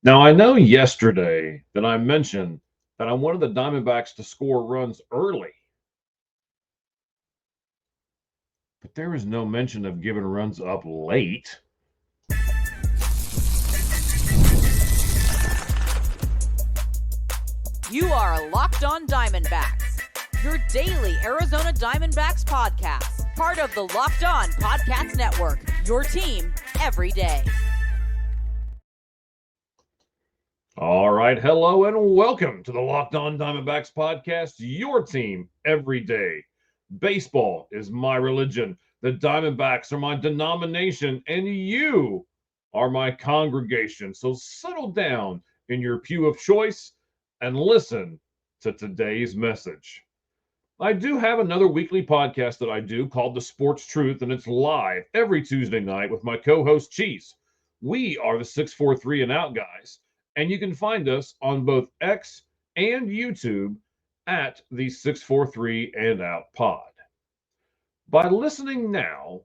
Now, I know yesterday that I mentioned that I wanted the Diamondbacks to score runs early, but there was no mention of giving runs up late. You are Locked On Diamondbacks, your daily Arizona Diamondbacks podcast, part of the Locked On Podcast Network, your team every day. All right, hello and welcome to the Locked On Diamondbacks podcast, your team every day. Baseball is my religion. The Diamondbacks are my denomination, and you are my congregation. So settle down in your pew of choice and listen to today's message. I do have another weekly podcast that I do called The Sports Truth, and it's live every Tuesday night with my co-host Cheese. We are the 643 and Out guys, and you can find us on both X and YouTube at the 643 and Out Pod. By listening now,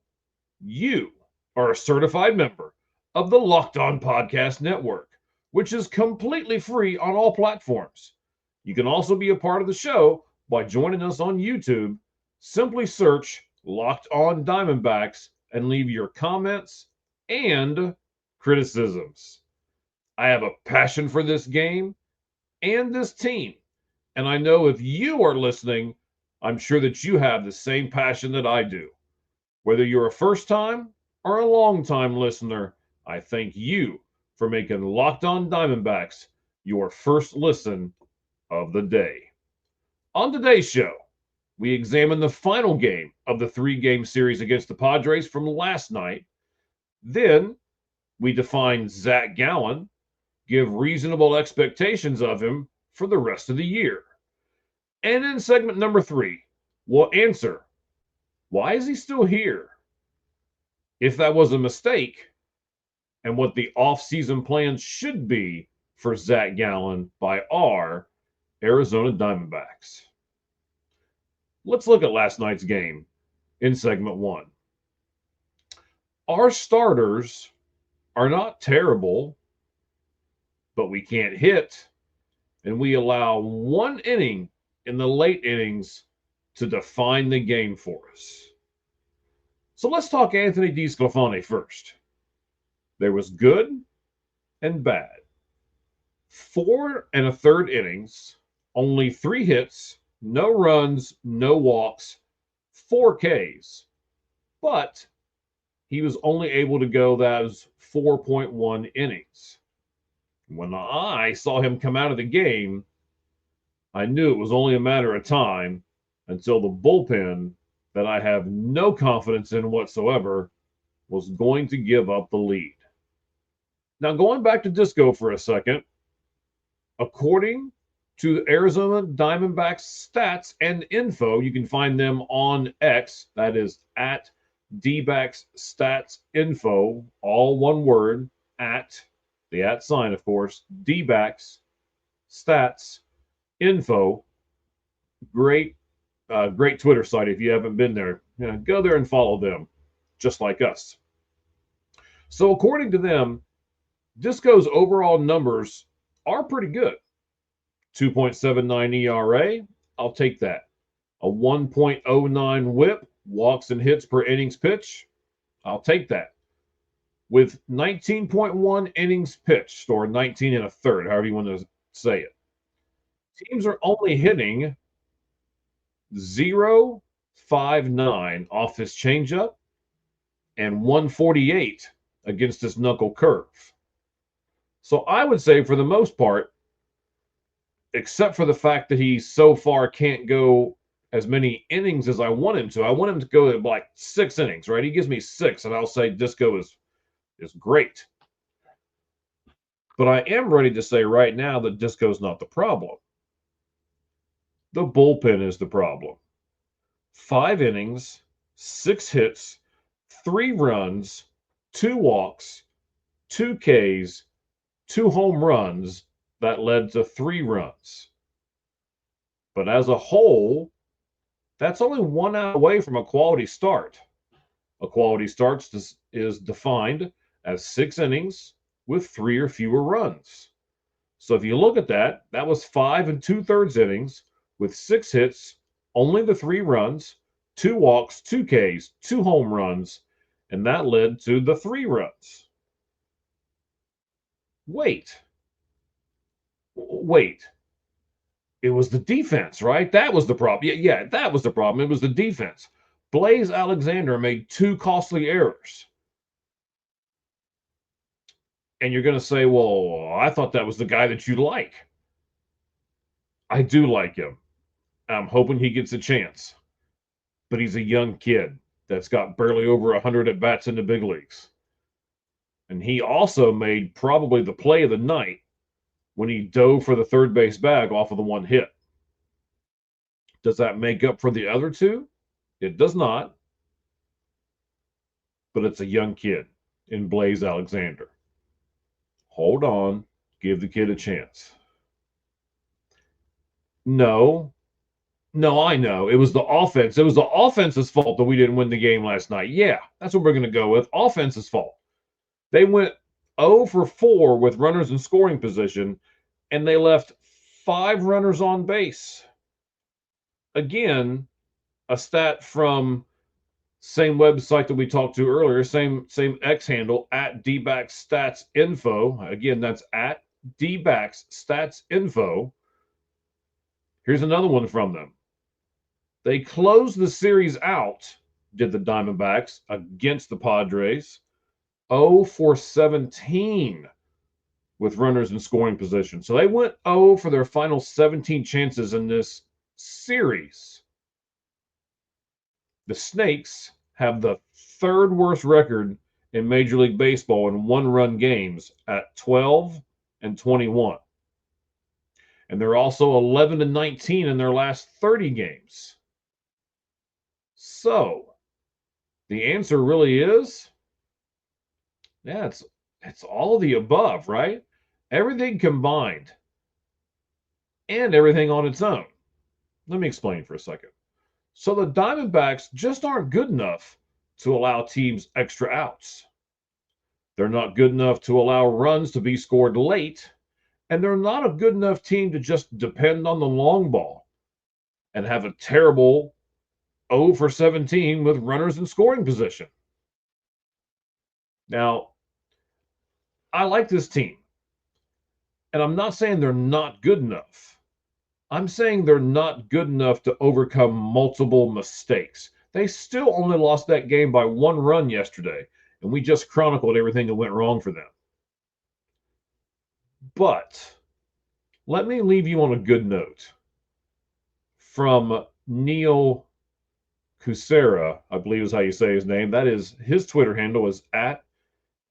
you are a certified member of the Locked On Podcast Network, which is completely free on all platforms. You can also be a part of the show by joining us on YouTube. Simply search Locked On Diamondbacks and leave your comments and criticisms. I have a passion for this game and this team, and I know if you are listening, I'm sure that you have the same passion that I do. Whether you're a first time or a long time listener, I thank you for making Locked On Diamondbacks your first listen of the day. On today's show, we examine the final game of the 3-game series against the Padres from last night. Then we define Zach Gallen, give reasonable expectations of him for the rest of the year. And in segment number 3, we'll answer, why is he still here? If that was a mistake, and what the off-season plans should be for Zach Gallen by our Arizona Diamondbacks. Let's look at last night's game in segment 1. Our starters are not terrible, but we can't hit, and we allow one inning in the late innings to define the game for us. So let's talk Anthony DeSclafani first. There was good and bad. 4 1/3 innings, only 3 hits, no runs, no walks, 4 Ks. But he was only able to go those 4.1 innings. When I saw him come out of the game, I knew it was only a matter of time until the bullpen, that I have no confidence in whatsoever, was going to give up the lead. Now, going back to Disco for a second, according to Arizona Diamondbacks stats and info, you can find them on X, that is at DBacks Stats Info, all one word, at the at sign, of course, DBacks Stats Info. Great Twitter site. If you haven't been there, go there and follow them, just like us. So according to them, Disco's overall numbers are pretty good. 2.79 ERA, I'll take that. A 1.09 whip, walks and hits per innings pitch, I'll take that. With 19.1 innings pitched, or 19 1/3, however you want to say it. Teams are only hitting 0.59 off his changeup and 148 against his knuckle curve. So I would say, for the most part, except for the fact that he so far can't go as many innings as I want him to. I want him to go like 6 innings, right? He gives me 6, and I'll say Disco is great. But I am ready to say right now that Disco's not the problem. The bullpen is the problem. 5 innings, 6 hits, 3 runs, 2 walks, 2 Ks, 2 home runs that led to 3 runs. But as a whole, that's only 1 out away from a quality start. A quality start is defined as 6 innings, with 3 or fewer runs. So if you look at that, that was 5 2/3 innings with 6 hits, only the 3 runs, 2 walks, 2 Ks, 2 home runs, and that led to the 3 runs. Wait. It was the defense, right? That was the problem. Yeah, that was the problem. It was the defense. Blaze Alexander made 2 costly errors. And you're going to say, well, I thought that was the guy that you like. I do like him. I'm hoping he gets a chance. But he's a young kid that's got barely over 100 at-bats in the big leagues. And he also made probably the play of the night when he dove for the third base bag off of the 1 hit. Does that make up for the other 2? It does not. But it's a young kid in Blaze Alexander. Hold on. Give the kid a chance. No, I know. It was the offense. It was the offense's fault that we didn't win the game last night. Yeah, that's what we're going to go with. Offense's fault. They went 0 for 4 with runners in scoring position, and they left 5 runners on base. Again, a stat from same website that we talked to earlier, same X handle, at D-Backs Stats Info. Again, that's at D-Backs Stats Info. Here's another one from them. They closed the series out, did the Diamondbacks, against the Padres, 0 for 17 with runners in scoring position. So they went 0 for their final 17 chances in this series. The Snakes have the 3rd worst record in Major League Baseball in 1-run games at 12 and 21. And they're also 11 and 19 in their last 30 games. So the answer really is, yeah, it's all of the above, right? Everything combined and everything on its own. Let me explain for a second. So the Diamondbacks just aren't good enough to allow teams extra outs. They're not good enough to allow runs to be scored late, and they're not a good enough team to just depend on the long ball and have a terrible 0 for 17 with runners in scoring position. Now, I like this team, and I'm not saying they're not good enough. I'm saying they're not good enough to overcome multiple mistakes. They still only lost that game by 1 run yesterday, and we just chronicled everything that went wrong for them. But let me leave you on a good note from Neil Kucera, I believe is how you say his name. That is, his Twitter handle is at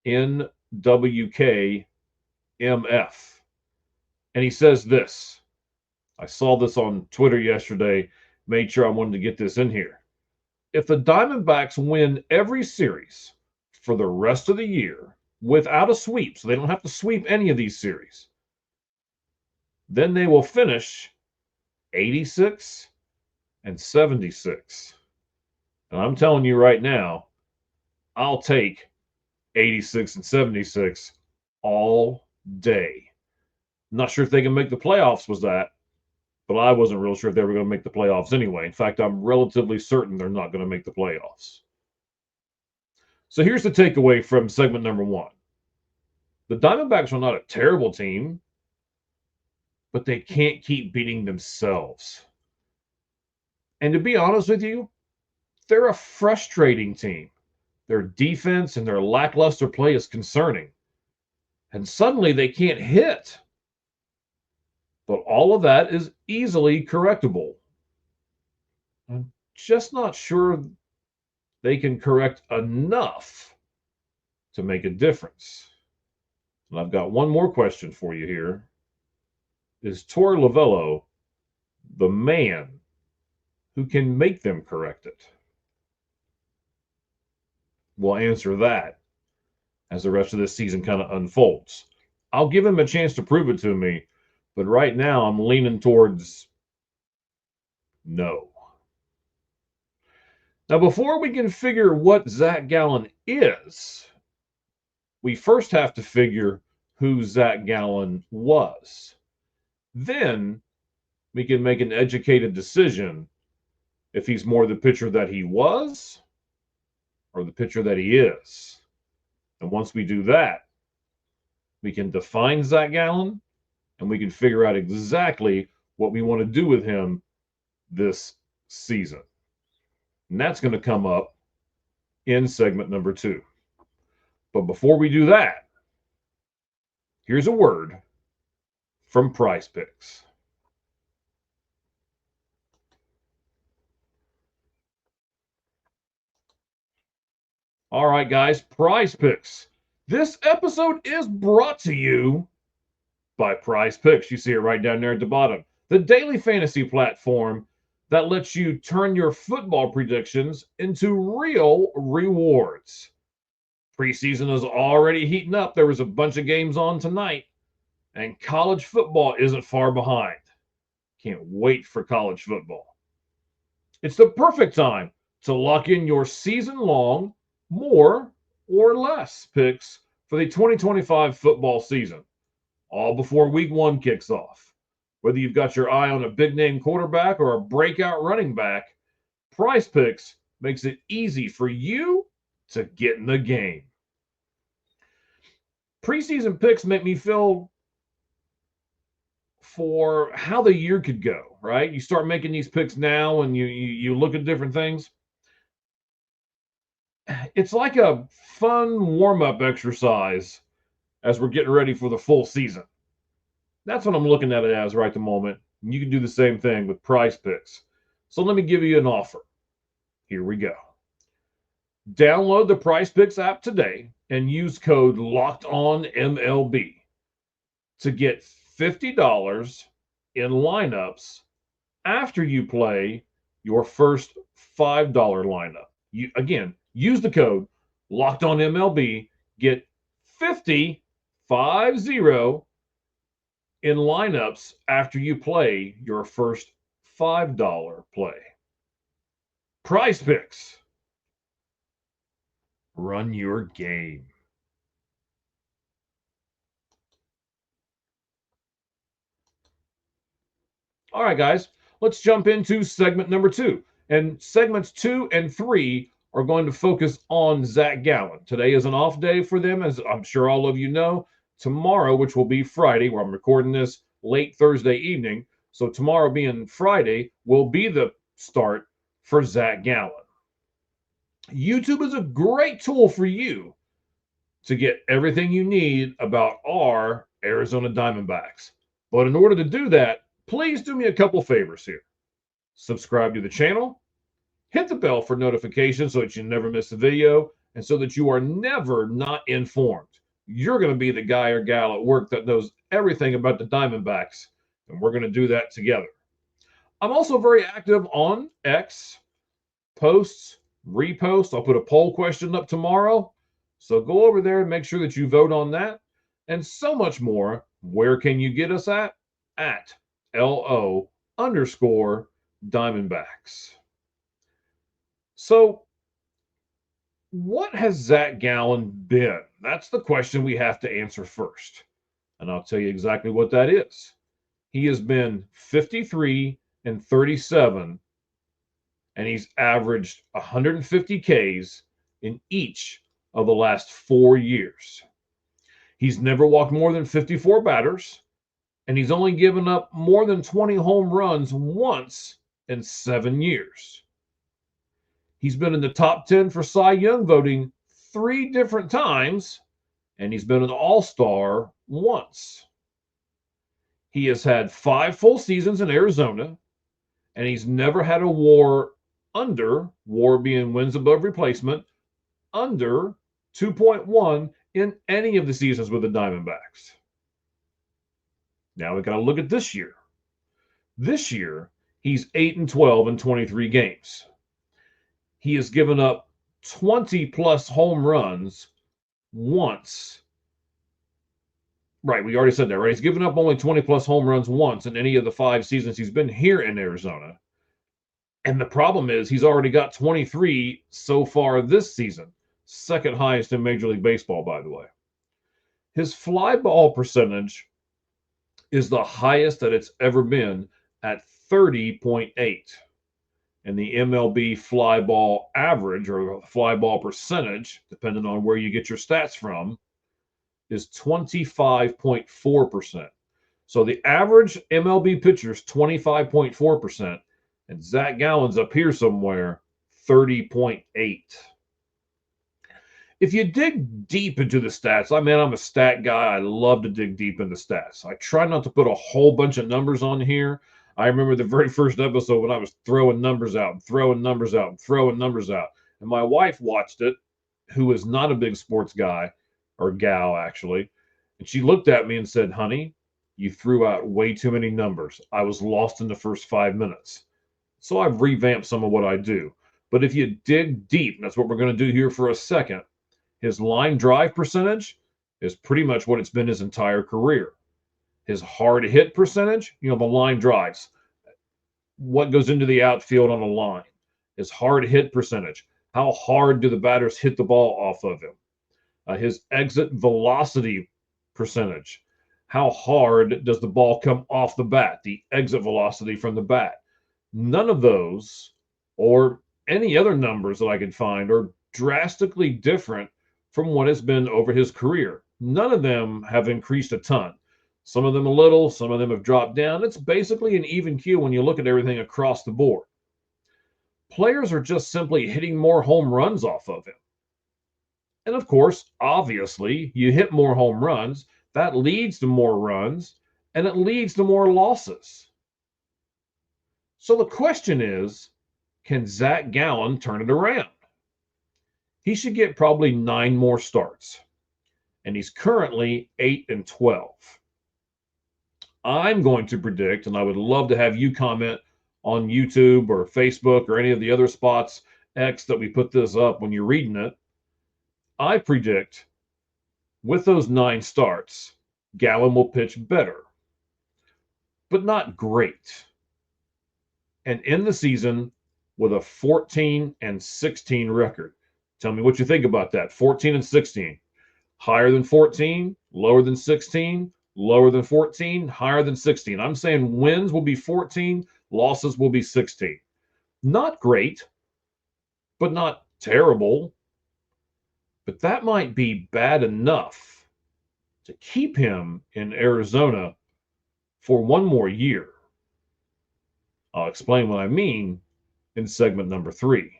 NWKMF. And he says this. I saw this on Twitter yesterday, made sure I wanted to get this in here. If the Diamondbacks win every series for the rest of the year without a sweep, so they don't have to sweep any of these series, then they will finish 86 and 76. And I'm telling you right now, I'll take 86 and 76 all day. Not sure if they can make the playoffs with that, but I wasn't real sure if they were going to make the playoffs anyway. In fact, I'm relatively certain they're not going to make the playoffs. So here's the takeaway from segment number 1. The Diamondbacks are not a terrible team, but they can't keep beating themselves. And to be honest with you, they're a frustrating team. Their defense and their lackluster play is concerning. And suddenly they can't hit. But all of that is easily correctable. I'm just not sure they can correct enough to make a difference. And I've got one more question for you here. Is Torey Lovullo the man who can make them correct it? We'll answer that as the rest of this season kind of unfolds. I'll give him a chance to prove it to me, but right now I'm leaning towards no. Now, before we can figure what Zach Gallen is, we first have to figure who Zach Gallen was. Then we can make an educated decision if he's more the pitcher that he was or the pitcher that he is. And once we do that, we can define Zach Gallen and we can figure out exactly what we want to do with him this season. And that's going to come up in segment number 2. But before we do that, here's a word from PrizePicks. All right, guys, PrizePicks. This episode is brought to you by PrizePicks. You see it right down there at the bottom. The daily fantasy platform that lets you turn your football predictions into real rewards. Preseason is already heating up. There was a bunch of games on tonight, and college football isn't far behind. Can't wait for college football. It's the perfect time to lock in your season-long, more or less picks for the 2025 football season, all before week 1 kicks off. Whether you've got your eye on a big-name quarterback or a breakout running back, PrizePicks makes it easy for you to get in the game. Preseason picks make me feel for how the year could go, right? You start making these picks now and you look at different things. It's like a fun warm-up exercise as we're getting ready for the full season. That's what I'm looking at it as right at the moment. You can do the same thing with PrizePicks. So let me give you an offer. Here we go. Download the PrizePicks app today and use code LOCKEDONMLB to get $50 in lineups after you play your first $5 lineup. Use the code LOCKEDONMLB, get 50 in lineups after you play your first $5 play. PrizePicks. Run your game. All right, guys, let's jump into segment number 2. And segments 2 and 3 are going to focus on Zach Gallen. Today is an off day for them, as I'm sure all of you know. Tomorrow, which will be Friday, where I'm recording this late Thursday evening, so tomorrow being Friday will be the start for Zach Gallen. YouTube is a great tool for you to get everything you need about our Arizona Diamondbacks. But in order to do that, please do me a couple favors here. Subscribe to the channel, hit the bell for notifications so that you never miss a video, and so that you are never not informed. You're going to be the guy or gal at work that knows everything about the Diamondbacks, and we're going to do that together. I'm also very active on X, posts, reposts. I'll put a poll question up tomorrow, so go over there and make sure that you vote on that, and so much more. Where can you get us at? At LO_Diamondbacks. So, what has Zach Gallen been? That's the question we have to answer first. And I'll tell you exactly what that is. He has been 53 and 37, and he's averaged 150 Ks in each of the last 4 years. He's never walked more than 54 batters, and he's only given up more than 20 home runs once in 7 years. He's been in the top 10 for Cy Young voting 3 different times, and he's been an All-Star once. He has had 5 full seasons in Arizona, and he's never had a WAR under, WAR being wins above replacement, under 2.1 in any of the seasons with the Diamondbacks. Now we got to look at this year. This year, he's 8-12 in 23 games. He has given up 20-plus home runs once. Right, we already said that, right? He's given up only 20-plus home runs once in any of the 5 seasons he's been here in Arizona. And the problem is he's already got 23 so far this season. Second highest in Major League Baseball, by the way. His fly ball percentage is the highest that it's ever been at 30.8. And the MLB fly ball average, or fly ball percentage, depending on where you get your stats from, is 25.4%. So the average MLB pitcher is 25.4%, and Zach Gallen's up here somewhere, 30.8. If you dig deep into the stats, I'm a stat guy. I love to dig deep into stats. I try not to put a whole bunch of numbers on here. I remember the very first episode when I was throwing numbers out, and my wife watched it, who is not a big sports guy, or gal actually, and she looked at me and said, "Honey, you threw out way too many numbers. I was lost in the first 5 minutes." So I've revamped some of what I do. But if you dig deep, and that's what we're going to do here for a second, his line drive percentage is pretty much what it's been his entire career. His hard hit percentage, the line drives, what goes into the outfield on a line. His hard hit percentage, how hard do the batters hit the ball off of him? His exit velocity percentage, how hard does the ball come off the bat, the exit velocity from the bat. None of those, or any other numbers that I could find, are drastically different from what has been over his career. None of them have increased a ton. Some of them a little, some of them have dropped down. It's basically an even keel when you look at everything across the board. Players are just simply hitting more home runs off of him. And of course, obviously, you hit more home runs, that leads to more runs, and it leads to more losses. So the question is, can Zach Gallen turn it around? He should get probably 9 more starts, and he's currently 8-12. I'm going to predict, and I would love to have you comment on YouTube or Facebook or any of the other spots, X, that we put this up when you're reading it. I predict with those 9 starts, Gallen will pitch better, but not great, and end the season with a 14-16 record. Tell me what you think about that. 14-16. Higher than 14, lower than 16, lower than 14, higher than 16. I'm saying wins will be 14, losses will be 16. Not great, but not terrible. But that might be bad enough to keep him in Arizona for one more year. I'll explain what I mean in segment number 3.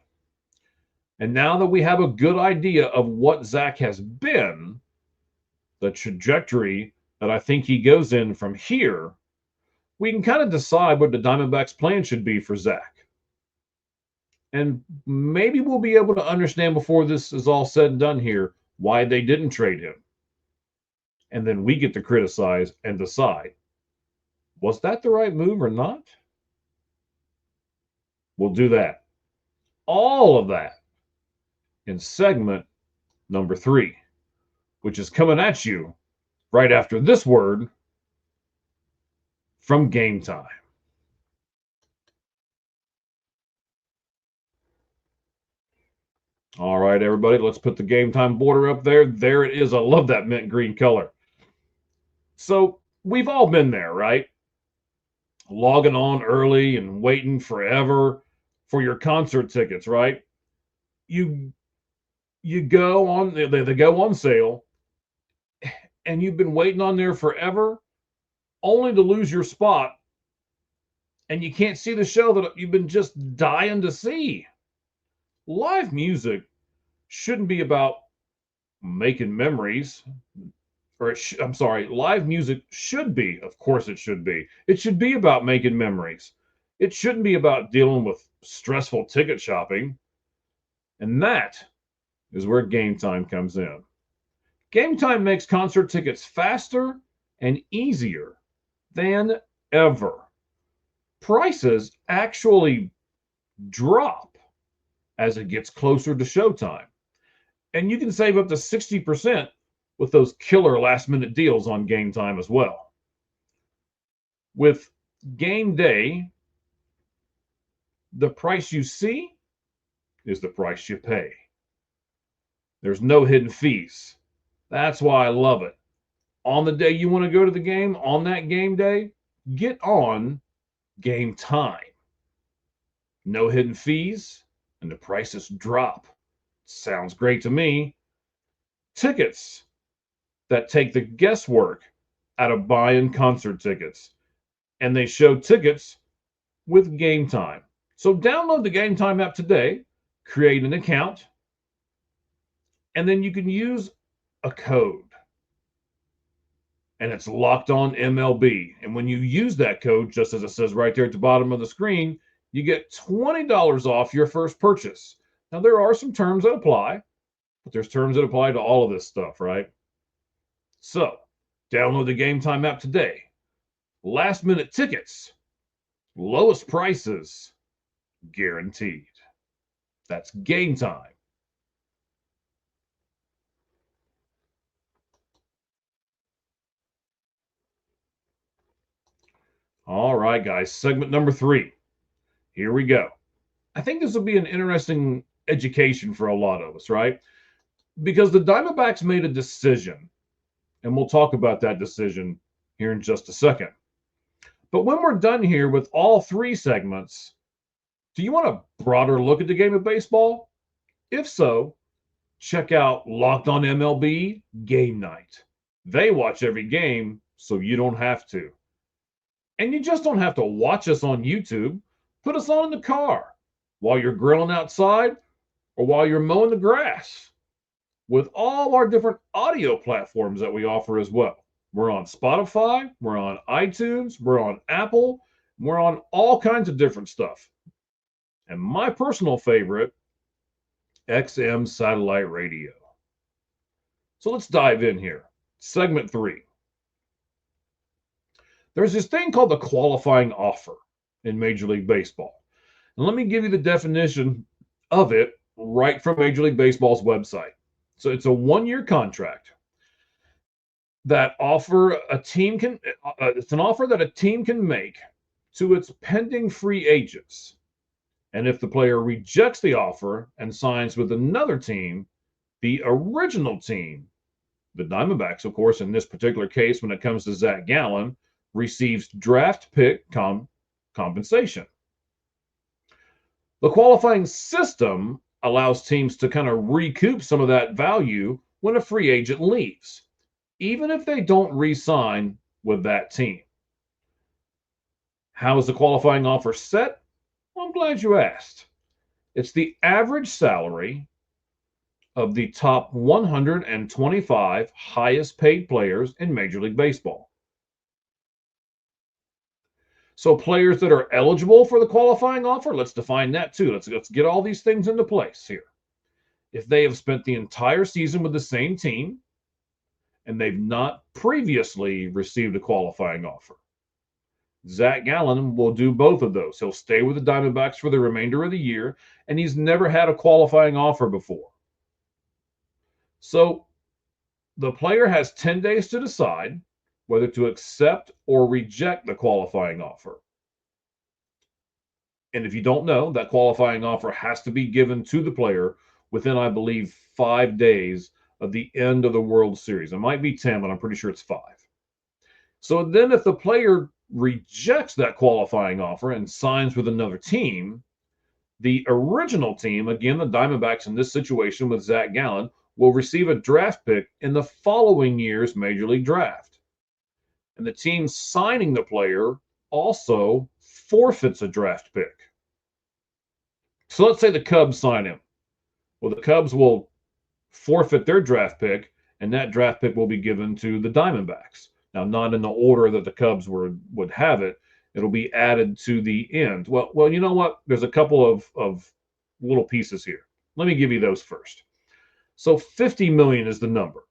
And now that we have a good idea of what Zach has been, the trajectory that I think he goes in from here, we can kind of decide what the Diamondbacks' plan should be for Zach. And maybe we'll be able to understand before this is all said and done here why they didn't trade him. And then we get to criticize and decide, was that the right move or not? We'll do that. All of that in segment number 3, which is coming at you right after this word from Gametime. All right, everybody, let's put the Gametime border up there. There it is. I love that mint green color. So we've all been there, right? Logging on early and waiting forever for your concert tickets, right? You go on, they go on sale, and you've been waiting on there forever, only to lose your spot, and you can't see the show that you've been just dying to see. Live music shouldn't be about making memories, live music should be, of course it should be. It should be about making memories. It shouldn't be about dealing with stressful ticket shopping. And that is where Gametime comes in. Gametime makes concert tickets faster and easier than ever. Prices actually drop as it gets closer to showtime. And you can save up to 60% with those killer last-minute deals on Gametime as well. With Game Day, the price you see is the price you pay. There's no hidden fees. That's why I love it. on the day you want to go to the game, on that game day, get on Gametime. No hidden fees, and the prices drop. Sounds great to me. Tickets that take the guesswork out of buying concert tickets. And they show tickets with Gametime. So download the Gametime app today, create an account, and then you can use a code. And it's Locked On MLB. And when you use that code, just as it says right there at the bottom of the screen, you get $20 off your first purchase. Now, there are some terms that apply, but there's terms that apply to all of this stuff, right? So, download the Gametime app today. Last minute tickets, lowest prices, guaranteed. That's Gametime. All right, guys, segment number 3. Here we go. I think this will be an interesting education for a lot of us, right? Because the Diamondbacks made a decision, and we'll talk about that decision here in just a second. But when we're done here with all 3 segments, do you want a broader look at the game of baseball? If so, check out Locked On MLB Game Night. They watch every game, so you don't have to. And you just don't have to watch us on YouTube. Put us on in the car while you're grilling outside or while you're mowing the grass with all our different audio platforms that we offer as well. We're on Spotify, we're on iTunes, we're on Apple, we're on all kinds of different stuff. And my personal favorite, XM satellite radio. So let's dive in here. Segment 3. There's this thing called the qualifying offer in Major League Baseball. And let me give you the definition of it right from Major League Baseball's website. So it's a 1-year contract that offer a team can it's an offer that a team can make to its pending free agents. And if the player rejects the offer and signs with another team, the original team, the Diamondbacks, of course, in this particular case, when it comes to Zach Gallen, receives draft pick compensation. The qualifying system allows teams to kind of recoup some of that value when a free agent leaves, even if they don't re-sign with that team. How is the qualifying offer set? Well, I'm glad you asked. It's the average salary of the top 125 highest paid players in Major League Baseball. So players that are eligible for the qualifying offer, let's define that too. Let's get all these things into place here. If they have spent the entire season with the same team and they've not previously received a qualifying offer. Zach Gallen will do both of those. He'll stay with the Diamondbacks for the remainder of the year, and he's never had a qualifying offer before. So the player has 10 days to decide whether to accept or reject the qualifying offer. And if you don't know, that qualifying offer has to be given to the player within, I believe, 5 days of the end of the World Series. It might be 10, but I'm pretty sure it's 5. So then if the player rejects that qualifying offer and signs with another team, the original team, again, the Diamondbacks in this situation with Zach Gallen, will receive a draft pick in the following year's Major League Draft. And the team signing the player also forfeits a draft pick. So let's say the Cubs sign him. Well, the Cubs will forfeit their draft pick, and that draft pick will be given to the Diamondbacks. Now, not in the order that the Cubs would have it. It'll be added to the end. Well, you know what? There's a couple of little pieces here. Let me give you those first. So $50 million is the number.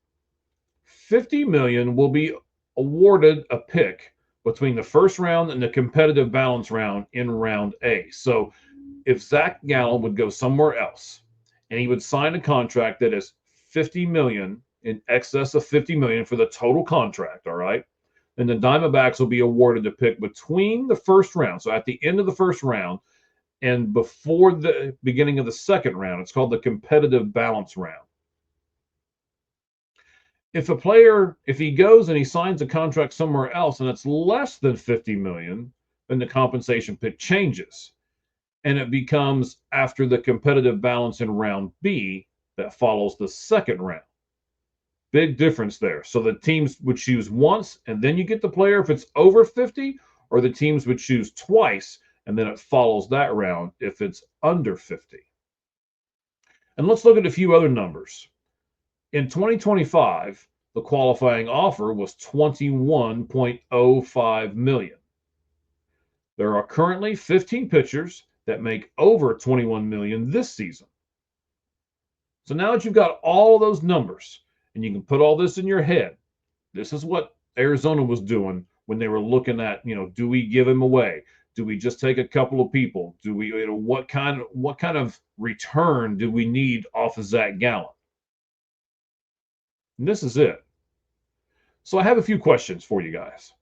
$50 million will be awarded a pick between the first round and the competitive balance round in round A. So if Zach Gallen would go somewhere else and he would sign a contract that is $50 million, in excess of $50 million for the total contract, all right, then the Diamondbacks will be awarded a pick between the first round. So at the end of the first round and before the beginning of the second round, it's called the competitive balance round. if he goes and he signs a contract somewhere else and it's less than 50 million, then the compensation pick changes. And it becomes after the competitive balance in round B that follows the second round. Big difference there. So the teams would choose once and then you get the player if it's over 50, or the teams would choose twice and then it follows that round if it's under 50. And let's look at a few other numbers. In 2025, the qualifying offer was 21.05 million. There are currently 15 pitchers that make over 21 million this season. So now that you've got all those numbers and you can put all this in your head, this is what Arizona was doing when they were looking at, do we give him away? Do we just take a couple of people? Do we, what kind of return do we need off of Zach Gallen? And this is it. So I have a few questions for you guys.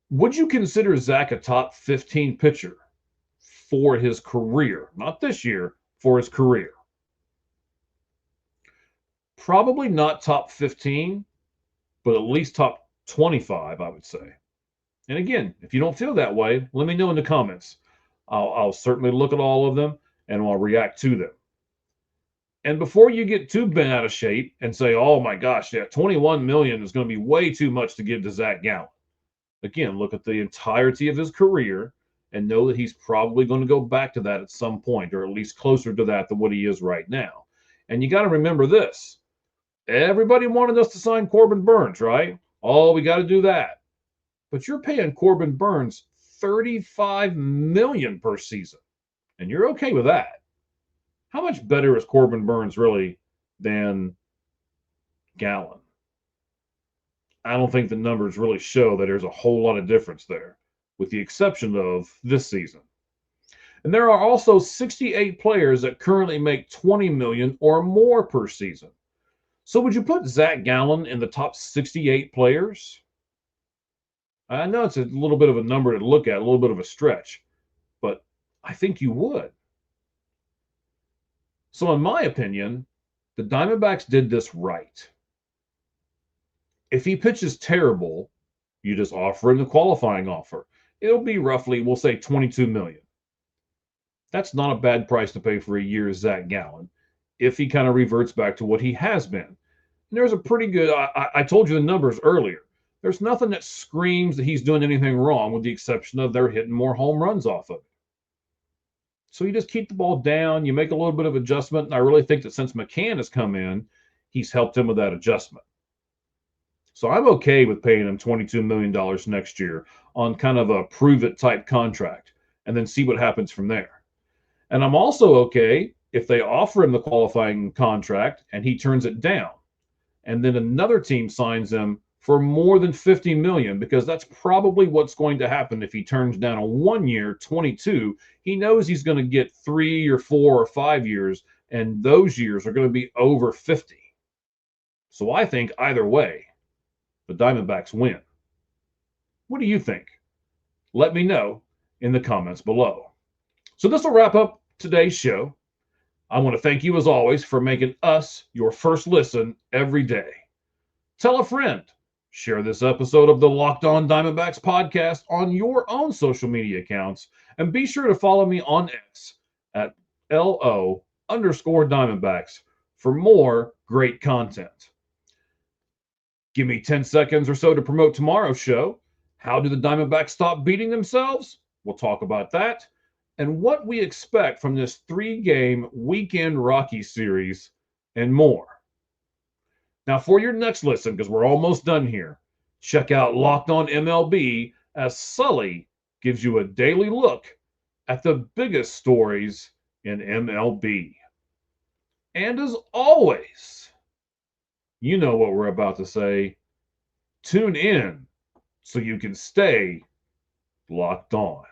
Would you consider Zach a top 15 pitcher for his career? Not this year, for his career. Probably not top 15, but at least top 25, I would say. And again, if you don't feel that way, let me know in the comments. I'll certainly look at all of them and I'll react to them. And before you get too bent out of shape and say, oh my gosh, yeah, 21 million is going to be way too much to give to Zach Gallen. Again, look at the entirety of his career and know that he's probably going to go back to that at some point, or at least closer to that than what he is right now. And you got to remember this. Everybody wanted us to sign Corbin Burnes, right? Oh, we got to do that. But you're paying Corbin Burnes $35 million per season, and you're okay with that. How much better is Corbin Burnes really than Gallen? I don't think the numbers really show that there's a whole lot of difference there, with the exception of this season. And there are also 68 players that currently make 20 million or more per season. So would you put Zach Gallen in the top 68 players? I know it's a little bit of a number to look at, a little bit of a stretch, but I think you would. So in my opinion, the Diamondbacks did this right. If he pitches terrible, you just offer him the qualifying offer. It'll be roughly, we'll say 22 million. That's not a bad price to pay for a year's Zach Gallen if he kind of reverts back to what he has been. And there's a pretty good, I told you the numbers earlier. There's nothing that screams that he's doing anything wrong, with the exception of they're hitting more home runs off of it. So you just keep the ball down, you make a little bit of adjustment, and I really think that since McCann has come in, he's helped him with that adjustment. So I'm okay with paying him $22 million next year on kind of a prove-it type contract, and then see what happens from there. And I'm also okay if they offer him the qualifying contract and he turns it down, and then another team signs him for more than 50 million, because that's probably what's going to happen if he turns down a 1 year, 22. He knows he's going to get 3 or 4 or 5 years, and those years are going to be over 50. So I think either way, the Diamondbacks win. What do you think? Let me know in the comments below. So this will wrap up today's show. I want to thank you as always for making us your first listen every day. Tell a friend. Share this episode of the Locked On Diamondbacks podcast on your own social media accounts, and be sure to follow me on X at LO_Diamondbacks for more great content. Give me 10 seconds or so to promote tomorrow's show. How do the Diamondbacks stop beating themselves? We'll talk about that, and what we expect from this 3-game weekend Rocky series, and more. Now, for your next listen, because we're almost done here, check out Locked On MLB, as Sully gives you a daily look at the biggest stories in MLB. And as always, you know what we're about to say. Tune in so you can stay locked on.